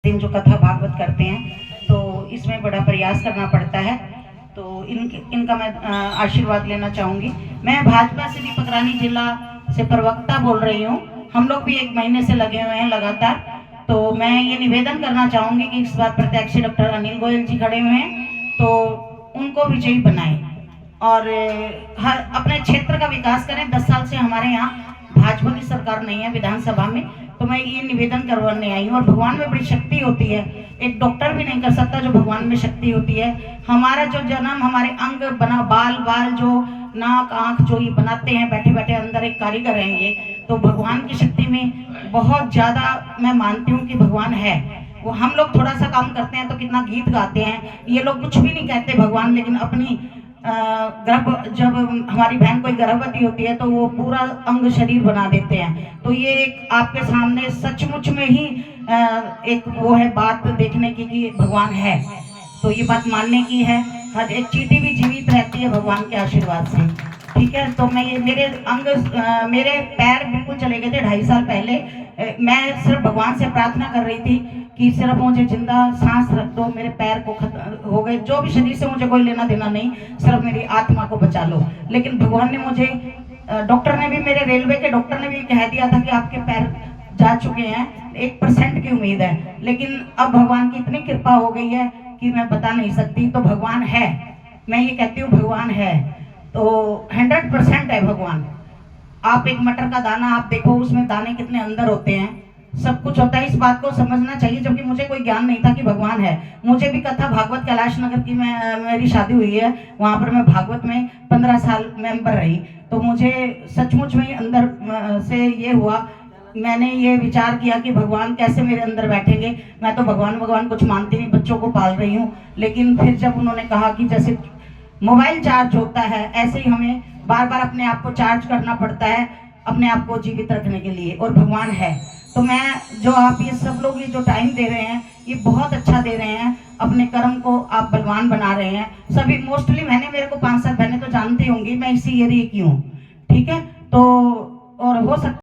दिन जो कथा भागवत करते हैं तो इसमें बड़ा प्रयास करना पड़ता है। तो इनका मैं आशीर्वाद लेना चाहूँगी। मैं भाजपा से दीपक रानी जिला से प्रवक्ता बोल रही हूँ। हम लोग भी 1 महीने से लगे हुए हैं लगातार। तो मैं ये निवेदन करना चाहूँगी कि इस बार प्रत्याशी डॉक्टर अनिल गोयल जी खड़े हुए हैं तो उनको विजयी बनाएं और हर अपने क्षेत्र का विकास करें। 10 साल से हमारे यहाँ भाजपा की सरकार नहीं है विधानसभा में, तो मैं ये निवेदन करवाने आई हूँ। और भगवान में बड़ी शक्ति होती है, एक डॉक्टर भी नहीं कर सकता जो भगवान में शक्ति होती है। हमारा जो जन्म, हमारे अंग बना, बाल जो नाक आंख जो ये बनाते हैं बैठे बैठे, अंदर एक कारीगर है ये। तो भगवान की शक्ति में बहुत ज्यादा मैं मानती हूँ कि भगवान है। वो हम लोग थोड़ा सा काम करते हैं तो कितना गीत गाते हैं, ये लोग कुछ भी नहीं कहते भगवान, लेकिन अपनी गर्भ, जब हमारी बहन कोई गर्भवती होती है तो वो पूरा अंग शरीर बना देते हैं। तो ये एक आपके सामने सचमुच में ही एक वो है बात देखने की कि भगवान है, तो ये बात मानने की है। हर एक चींटी भी जीवित रहती है भगवान के आशीर्वाद से, ठीक है। तो मैं ये मेरे मेरे पैर बिल्कुल चले गए थे 2.5 साल पहले। मैं सिर्फ भगवान से प्रार्थना कर रही थी कि सिर्फ मुझे जिंदा सांस रख दो, मेरे पैर को खत्म हो गए, जो भी शरीर से मुझे कोई लेना देना नहीं, सिर्फ मेरी आत्मा को बचा लो। लेकिन भगवान ने मुझे, डॉक्टर ने भी, मेरे रेलवे के डॉक्टर ने भी कह दिया था कि आपके पैर जा चुके हैं, 1% की उम्मीद है। लेकिन अब भगवान की इतनी कृपा हो गई है कि मैं बता नहीं सकती। तो भगवान है, मैं ये कहती हूँ भगवान है, तो 100% है भगवान। आप एक मटर का दाना आप देखो, उसमें दाने कितने अंदर होते हैं, सब कुछ होता है। इस बात को समझना चाहिए। जबकि मुझे कोई ज्ञान नहीं था कि भगवान है। मुझे भी कथा भागवत कैलाश नगर की मेरी शादी हुई है, वहां पर मैं भागवत में 15 साल मेंबर रही। तो मुझे सचमुच में अंदर से ये हुआ, मैंने ये विचार किया कि भगवान कैसे मेरे अंदर बैठेंगे। मैं तो भगवान कुछ मानती नहीं, बच्चों को पाल रही हूँ। लेकिन फिर जब उन्होंने कहा कि जैसे मोबाइल चार्ज होता है, ऐसे ही हमें बार बार अपने आप को चार्ज करना पड़ता है अपने आप को जीवित रखने के लिए, और भगवान है। तो मैं, जो आप ये सब लोग ये जो टाइम दे रहे हैं, ये बहुत अच्छा दे रहे हैं। अपने कर्म को आप बलवान बना रहे हैं सभी। मोस्टली मैंने, मेरे को 5-7 बहनें तो जानती होंगी, मैं इसी एरिया की हूँ, ठीक है। तो और हो सकता